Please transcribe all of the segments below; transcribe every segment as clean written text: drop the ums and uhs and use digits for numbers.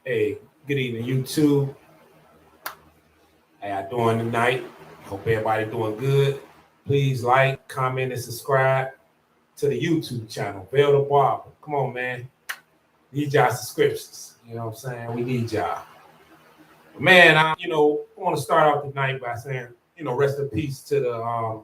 Hey, good evening, YouTube. How y'all doing tonight? Hope everybody doing good. Please like, comment, and subscribe to the YouTube channel, Bell the Barber. Come on, man. Need y'all subscriptions. You know what I'm saying? We need y'all. Man, I want to start off tonight by saying, rest in peace to the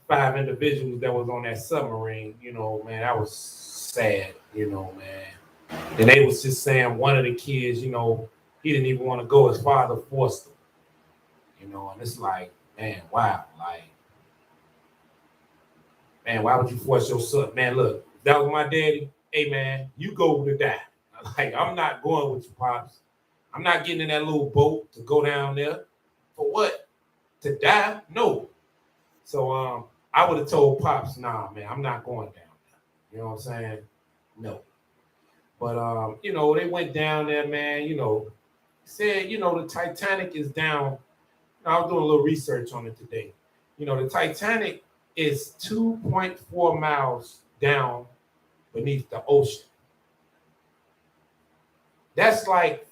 five individuals that was on that submarine. Man, that was sad. Man. And they was just saying one of the kids, he didn't even want to go. His father forced him. And it's like, man, wow, like, man, why would you force your son? Man, look, if that was my daddy, hey, man, you go to die. Like, I'm not going with you, pops. I'm not getting in that little boat to go down there. For what? To die? No. So, I would have told pops, nah, man, I'm not going down there. You know what I'm saying? No. But, they went down there, man, said, the Titanic is down. I was doing a little research on it today. The Titanic is 2.4 miles down beneath the ocean. That's like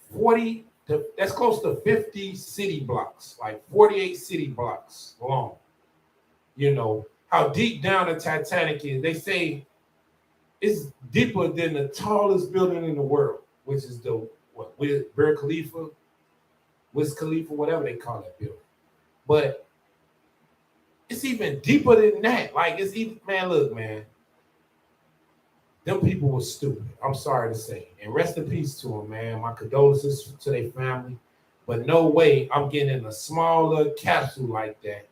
that's close to 50 city blocks, like 48 city blocks long. How deep down the Titanic is, they say it's deeper than the tallest building in the world, which is Burj Khalifa, Wiz Khalifa, whatever they call that building. But it's even deeper than that. Like, it's even, man, look, man. Them people were stupid. I'm sorry to say. And rest in peace to them, man. My condolences to their family. But no way I'm getting in a small little capsule like that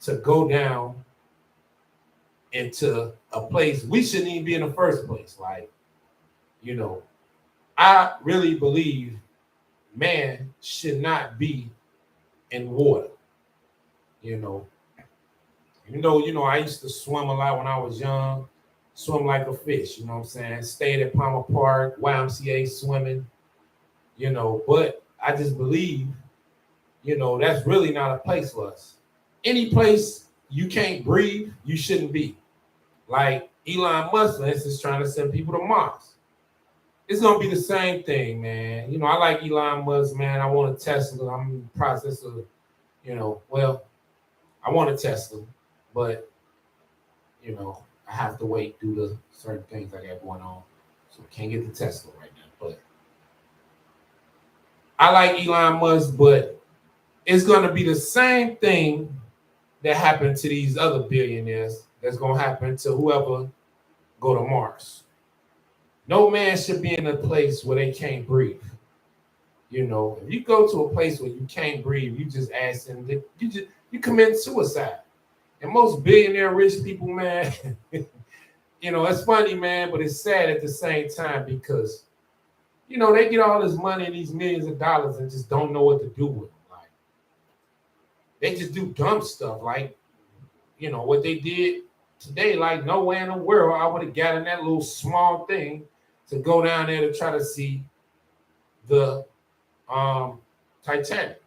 to go down into a place we shouldn't even be in the first place. Like, I really believe man should not be in water. I used to swim a lot when I was young, swim like a fish, you know what I'm saying? Stayed at Palmer Park, YMCA swimming, but I just believe, that's really not a place for us. Any place you can't breathe, you shouldn't be. Like Elon Musk, for instance, trying to send people to Mars. It's gonna be the same thing, man. I like Elon Musk, man. I want a Tesla. I'm in the process of, I want a Tesla, but I have to wait due to certain things I got going on. So I can't get the Tesla right now. But I like Elon Musk, but it's gonna be the same thing that happened to these other billionaires that's gonna happen to whoever go to Mars. No man should be in a place where they can't breathe. If you go to a place where you can't breathe, you just ask them, you commit suicide. And most billionaire rich people, man, it's funny, man, but it's sad at the same time because, they get all this money and these millions of dollars and just don't know what to do with them. Like, they just do dumb stuff. Like, what they did today, like nowhere in the world I would have gotten that little small thing to go down there to try to see the Titanic.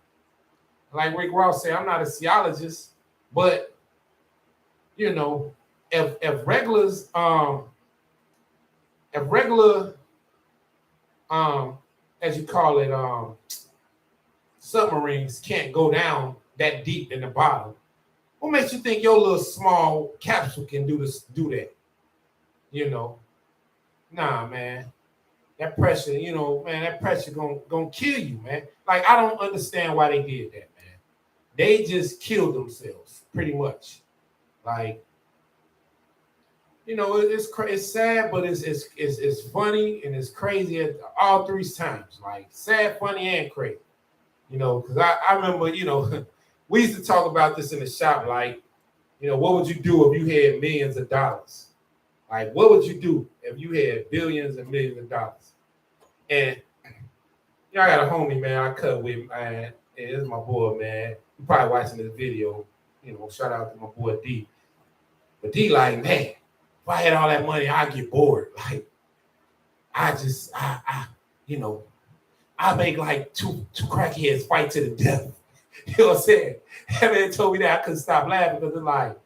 Like Rick Ross said, I'm not a geologist, but if regular as you call it, submarines can't go down that deep in the bottom, what makes you think your little small capsule can do that? Nah, man. That pressure, man, that pressure gonna kill you, man. Like, I don't understand why they did that, man. They just killed themselves, pretty much. Like, it's sad, but it's funny and it's crazy at all three times. Like, sad, funny, and crazy. Because I remember, we used to talk about this in the shop. Like, what would you do if you had millions of dollars? Like, what would you do if you had billions and millions of dollars? And I got a homie, man, I cut with, man. And this is my boy, man. You probably watching this video. Shout out to my boy D. But D, like, man, if I had all that money, I'd get bored. Like, I make like two crackheads fight to the death. You know what I'm saying? That man told me that I couldn't stop laughing because it's like,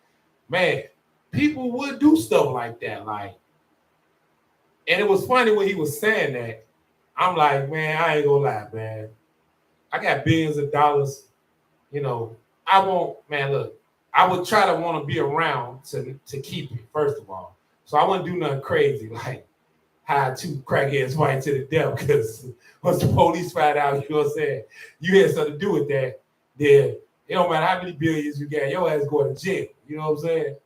man, people would do stuff like that. Like, and it was funny when he was saying that I'm like, man, I ain't gonna lie, man. I got billions of dollars. You know, I won't, man. Look, I would try to want to be around to keep it. First of all, so I wouldn't do nothing crazy like hire two crackheads right to the death. Because once the police find out, you know what I'm saying, you had something to do with that. Then it don't matter how many billions you got, your ass going to jail. You know what I'm saying?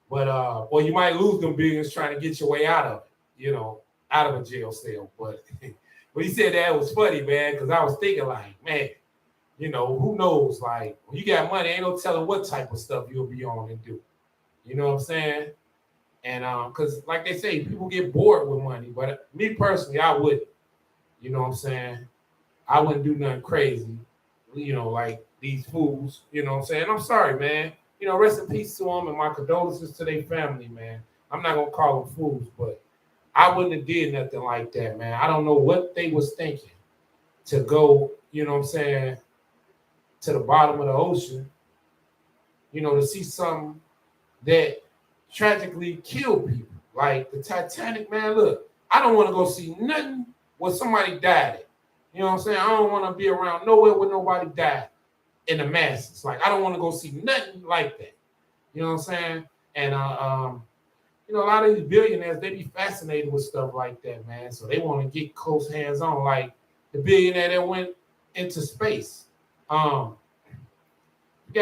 But or you might lose them billions trying to get your way out of it. You know, out of a jail cell. But when he said that, it was funny, man, because I was thinking like, man, you know, who knows? Like, when you got money, ain't no telling what type of stuff you'll be on and do. You know what I'm saying? And because like they say, people get bored with money. But me personally, I wouldn't. You know what I'm saying? I wouldn't do nothing crazy. You know, like these fools. You know what I'm saying? I'm sorry, man. You know, rest in peace to them and my condolences to their family, man. I'm not gonna call them fools, but I wouldn't have did nothing like that, man. I don't know what they was thinking to go, you know what I'm saying, to the bottom of the ocean, you know, to see something that tragically killed people. Like the Titanic, man, look, I don't want to go see nothing where somebody died. You know what I'm saying? I don't want to be around nowhere where nobody died in the masses. Like, I don't want to go see nothing like that. You know what I'm saying? And, you know, a lot of these billionaires, they be fascinated with stuff like that, man. So they want to get close hands on, like the billionaire that went into space. Forgot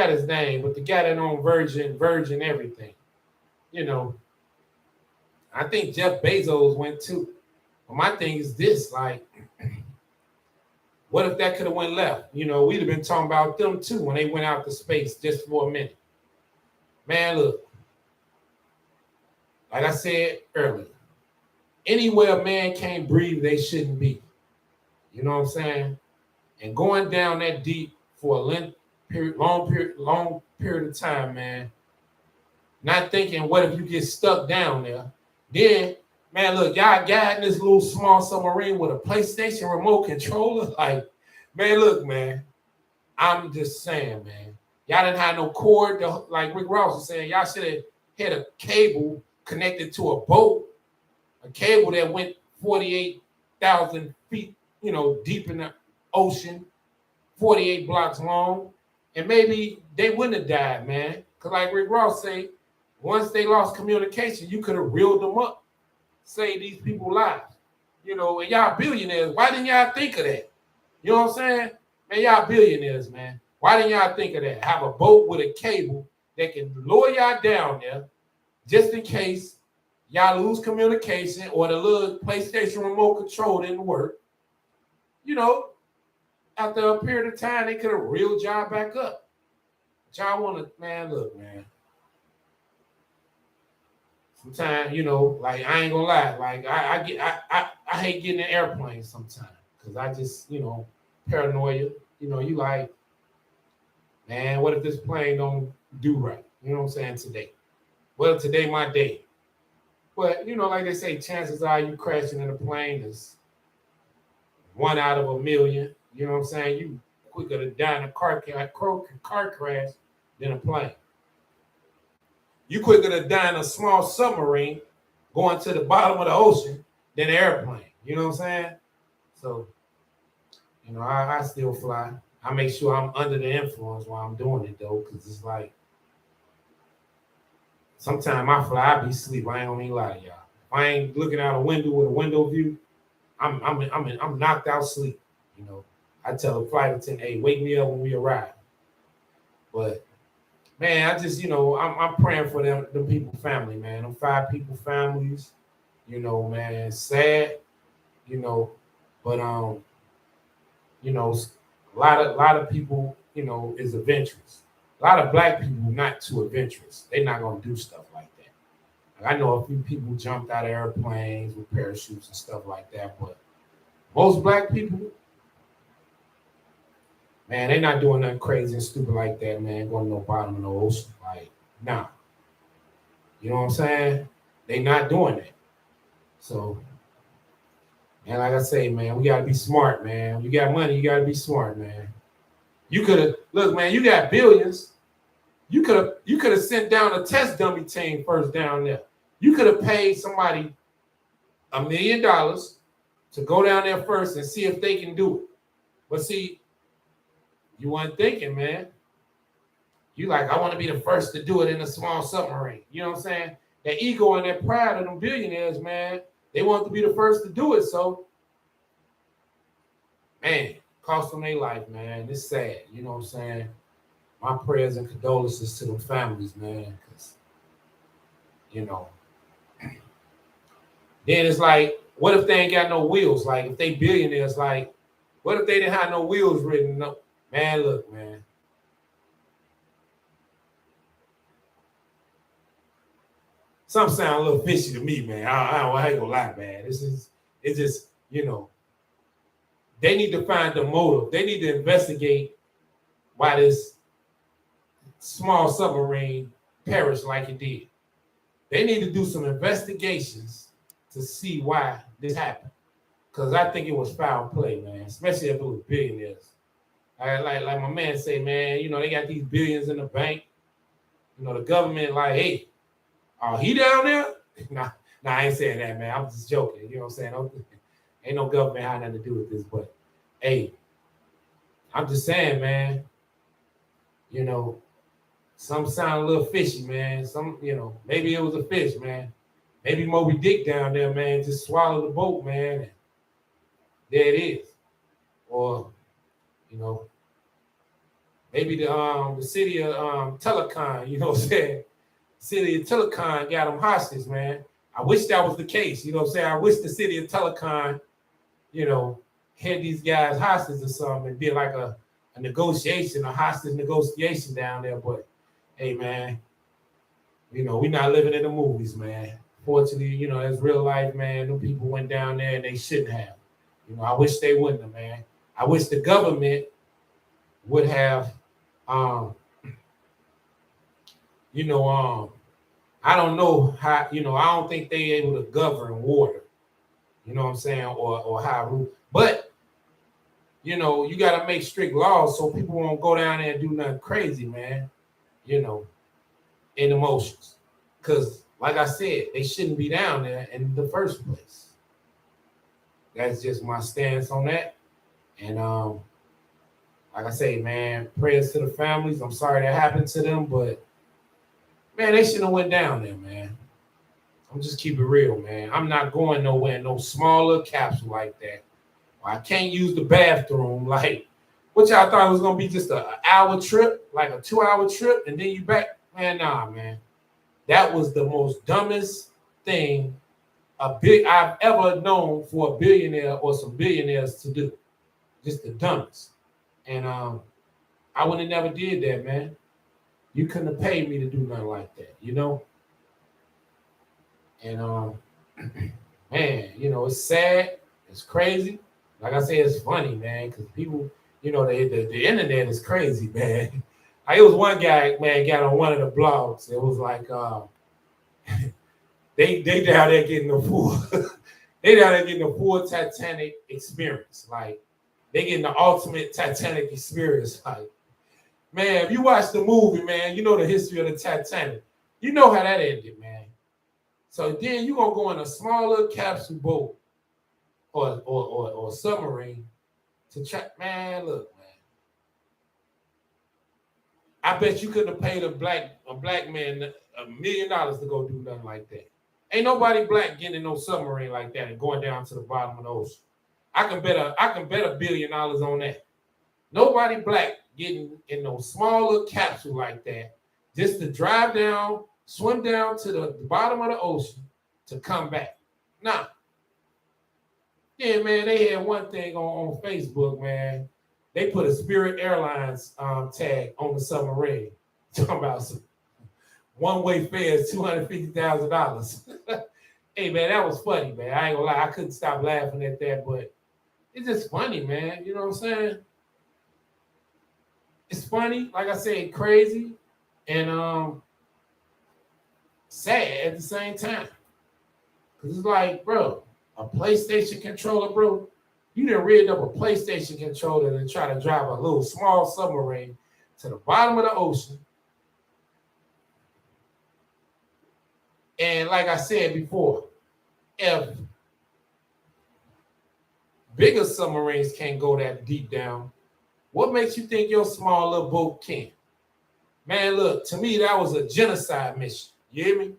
his name, but the guy that owned Virgin everything. You know, I think Jeff Bezos went too. But my thing is this, like, what if that could have went left? You know, we'd have been talking about them too when they went out to space just for a minute. Man, look, like I said earlier, anywhere a man can't breathe, they shouldn't be. You know what I'm saying? And going down that deep for a long period of time, man. Not thinking, what if you get stuck down there? Then, man, look, y'all got in this little small submarine with a PlayStation remote controller. Like, man, look, man. I'm just saying, man. Y'all didn't have no cord. Like Rick Ross was saying, y'all should have had a cable connected to a boat, a cable that went 48,000 feet, you know, deep in the ocean, 48 blocks long, and maybe they wouldn't have died, man. Because like Rick Ross say, once they lost communication, you could have reeled them up, saved these people's lives. You know, and y'all billionaires, why didn't y'all think of that? You know what I'm saying? Man, y'all billionaires, man. Why didn't y'all think of that? Have a boat with a cable that can lower y'all down there just in case y'all lose communication or the little PlayStation remote control didn't work. You know, after a period of time, they could have reeled y'all back up. But y'all want to, man, look, man. Sometimes, you know, like I ain't gonna lie, like I hate getting in airplanes sometimes because I just, you know, paranoia. You know, you like, man, what if this plane don't do right? You know what I'm saying? Today. Well, today my day. But you know, like they say, chances are you crashing in a plane is 1 out of 1,000,000. You know what I'm saying? You quicker to die in a car crash than a plane. You quicker to die in a small submarine going to the bottom of the ocean than an airplane. You know what I'm saying? So, you know, I still fly. I make sure I'm under the influence while I'm doing it though, because it's like sometimes I fly, I be asleep. I ain't gonna even lie to y'all. If I ain't looking out a window with a window view, I'm knocked out sleep. You know, I tell the flight attendant, hey, wake me up when we arrive. But man, I just, you know, I'm praying for them people family, man. Them 5 people families, you know, man, it's sad, you know, but you know, a lot of people, you know, is adventurous. A lot of black people not too adventurous. They're not gonna do stuff like that. Like, I know a few people jumped out of airplanes with parachutes and stuff like that, but most black people, man, they not doing nothing crazy and stupid like that, man. Going to no bottom of the ocean. Like, nah. You know what I'm saying? They not doing that. So, and like I say, man, we gotta be smart, man. You got money, you gotta be smart, man. You could have look, man, you got billions. You could have sent down a test dummy team first down there. You could have paid somebody $1 million to go down there first and see if they can do it. But see, you weren't thinking, man. You like, I want to be the first to do it in a small submarine. You know what I'm saying? That ego and that pride of them billionaires, man, they want to be the first to do it. So, man, cost them their life, man. It's sad. You know what I'm saying? My prayers and condolences to them families, man. Because, you know, then it's like, what if they ain't got no wheels? Like, if they billionaires, like, what if they didn't have no wheels written up? Man, look, man. Some sound a little fishy to me, man. I ain't gonna lie, man. It's just, you know, they need to find the motive. They need to investigate why this small submarine perished like it did. They need to do some investigations to see why this happened. Because I think it was foul play, man, especially if it was billionaires. Like my man say, man, you know, they got these billions in the bank. You know, the government like, hey, oh, he down there? Nah, I ain't saying that, man. I'm just joking. You know what I'm saying? Ain't no government had nothing to do with this. But, hey, I'm just saying, man, you know, some sound a little fishy, man. Some, you know, maybe it was a fish, man. Maybe Moby Dick down there, man, just swallowed the boat, man. And there it is. Or, you know, maybe the city of Telecon, you know what I'm saying? City of Telecon got them hostage, man. I wish that was the case. You know what I'm saying? I wish the city of Telecon, you know, had these guys hostage or something and did like a negotiation, a hostage negotiation down there. But, hey, man, you know, we're not living in the movies, man. Fortunately, you know, that's real life, man. Them people went down there and they shouldn't have. You know, I wish they wouldn't have, man. I wish the government would have, you know, I don't know how, you know, I don't think they able to govern water, you know what I'm saying, or how, but, you know, you got to make strict laws so people won't go down there and do nothing crazy, man, you know, in emotions. Because, like I said, they shouldn't be down there in the first place. That's just my stance on that. And, like I say, man, prayers to the families. I'm sorry that happened to them, but, man, they shouldn't have went down there, man. I'm just keep it real, man. I'm not going nowhere in no smaller capsule like that. I can't use the bathroom. Like, what y'all thought it was going to be just an hour trip, like a 2-hour trip, and then you back? Man, nah, man. That was the most dumbest thing I've ever known for a billionaire or some billionaires to do. Just the dumbest. And I would have never did that, man. You couldn't have paid me to do nothing like that, you know? And, man, you know, it's sad. It's crazy. Like I say, it's funny, man, because people, you know, the internet is crazy, man. Like, it was one guy, man, got on one of the blogs. It was like, they down there getting the full, they down there getting the full Titanic experience. Like, they getting the ultimate Titanic experience. Like, man, if you watch the movie, man, you know the history of the Titanic. You know how that ended, man. So then you're going to go in a smaller capsule boat or submarine to track. Man, look, man. I bet you couldn't have paid a black man $1 million to go do nothing like that. Ain't nobody black getting in no submarine like that and going down to the bottom of the ocean. I can bet $1 billion on that. Nobody black getting in no smaller capsule like that just to drive down, swim down to the bottom of the ocean to come back. Nah. Yeah, man, they had one thing on Facebook, man. They put a Spirit Airlines tag on the submarine. Talking about some one-way fares, $250,000. Hey, man, that was funny, man. I ain't gonna lie. I couldn't stop laughing at that, but it's just funny, man. You know what I'm saying? It's funny, like I said, crazy, and sad at the same time. Cause it's like, bro, a PlayStation controller, bro. You done rigged up a PlayStation controller and try to drive a little small submarine to the bottom of the ocean. And like I said before, if bigger submarines can't go that deep down. What makes you think your small little boat can? Man, look, to me, that was a genocide mission. You hear me?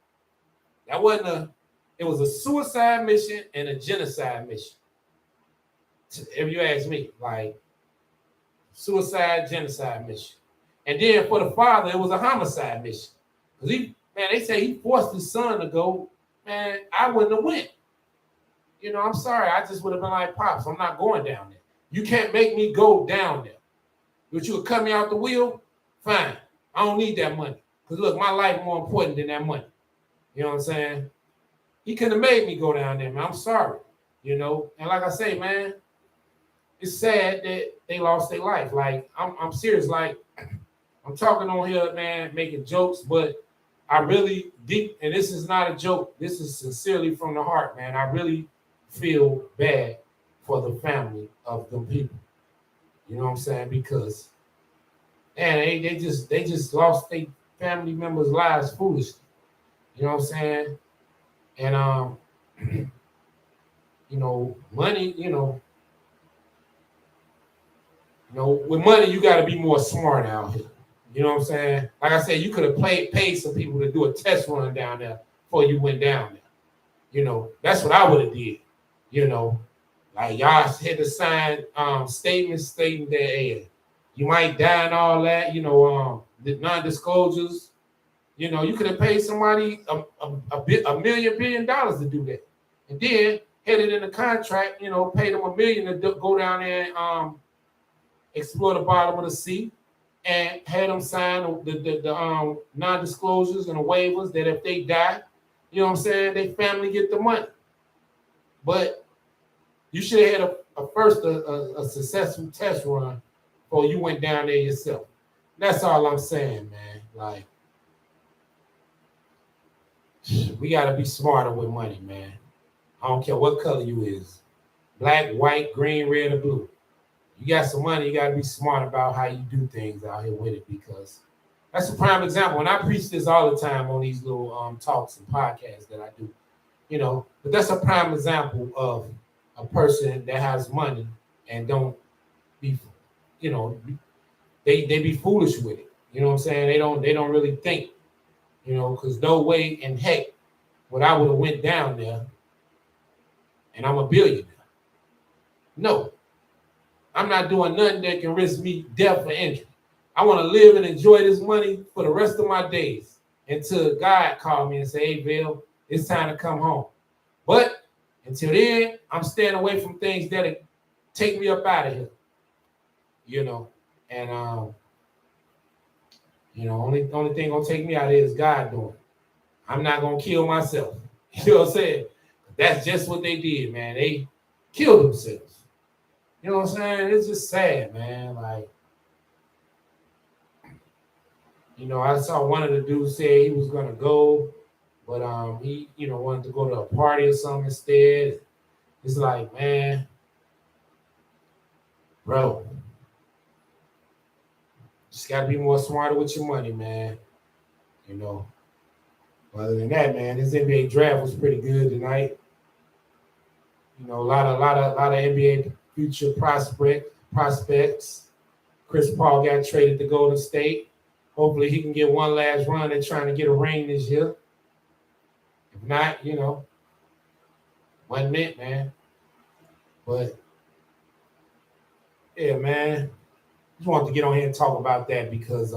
That wasn't it was a suicide mission and a genocide mission. If you ask me, like suicide, genocide mission. And then for the father, it was a homicide mission. Because they say he forced his son to go. Man, I wouldn't have went. I'm sorry. I just would have been like, Pops, I'm not going down there. You can't make me go down there. But you would cut me out the wheel? Fine. I don't need that money. Because look, my life more important than that money. You know what I'm saying? He couldn't have made me go down there, man. I'm sorry. And like I say, man, it's sad that they lost their life. Like, I'm serious. Like, I'm talking on here, man, making jokes, but I really deep, and this is not a joke. This is sincerely from the heart, man. I really feel bad for the family of them people. You know what I'm saying? Because, man, they just lost their family members' lives foolishly. You know what I'm saying? And money, with money you got to be more smart out here. You know what I'm saying? Like I said, you could have paid some people to do a test run down there before you went down there. That's what I would have did. Like y'all had to sign statements stating that hey, you might die and all that. The non-disclosures. You could have paid somebody $1 billion to do that, and then had it in the contract. Paid them $1 million to go down there and explore the bottom of the sea, and had them sign the non-disclosures and the waivers that if they die, their family get the money. But you should have had a successful test run before you went down there yourself. That's all I'm saying, man. Like, we got to be smarter with money, man. I don't care what color you is. Black, white, green, red, or blue. You got some money, you got to be smart about how you do things out here with it, because that's a prime example. And I preach this all the time on these little talks and podcasts that I do. But that's a prime example of a person that has money and don't be, they be foolish with it. You know what I'm saying? They don't really think, because no way in heck would I would have went down there and I'm a billionaire. No, I'm not doing nothing that can risk me death or injury. I want to live and enjoy this money for the rest of my days until God called me and say, hey, Bill, it's time to come home. But until then, I'm staying away from things that take me up out of here. And only thing gonna take me out of here is God doing it. I'm not gonna kill myself. You know what I'm saying? That's just what they did, man. They killed themselves. You know what I'm saying? It's just sad, man. Like, I saw one of the dudes say he was gonna go, but he wanted to go to a party or something instead. It's like, man, bro, just gotta be more smarter with your money, man. Other than that, man, this NBA draft was pretty good tonight. A lot of NBA future prospects. Chris Paul got traded to Golden State. Hopefully he can get one last run at trying to get a ring this year. If not, wasn't it, man. But yeah, man, just wanted to get on here and talk about that because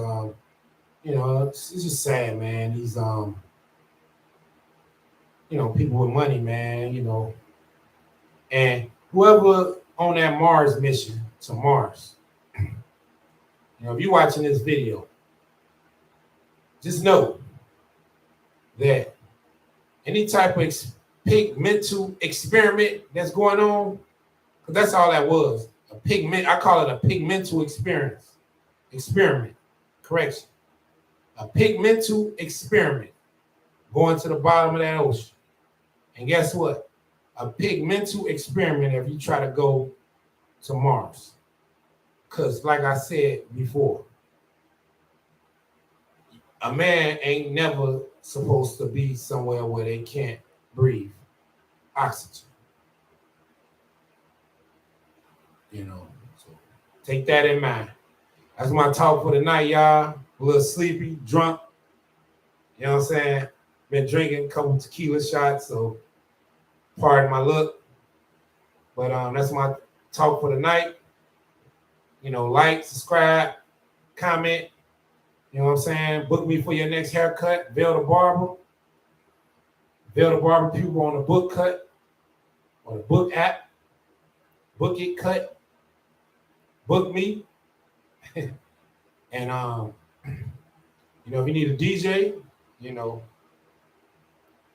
it's just sad, man. These people with money, man, and whoever on that Mars mission to Mars, if you're watching this video, just know that any type of mental experiment that's going on, because that's all that was, I call it a pigmental experiment, correction, a pigmental experiment going to the bottom of that ocean. And guess what? A pigmental experiment if you try to go to Mars. Because like I said before, a man ain't never supposed to be somewhere where they can't breathe oxygen. So take that in mind. That's my talk for the night, y'all. A little sleepy, drunk. You know what I'm saying? Been drinking a couple tequila shots, so pardon my look. But that's my talk for the night. Like, subscribe, comment. You know what I'm saying? Book me for your next haircut. Veil the Barber. Veil the Barber people on the book cut or the book app. Book it, cut. Book me. And if you need a DJ,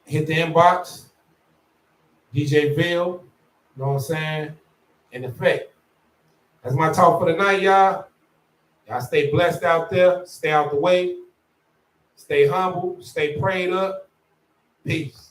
hit the inbox. DJ Veil. You know what I'm saying? In effect. That's my talk for the night, y'all. Y'all stay blessed out there. Stay out the way. Stay humble. Stay prayed up. Peace.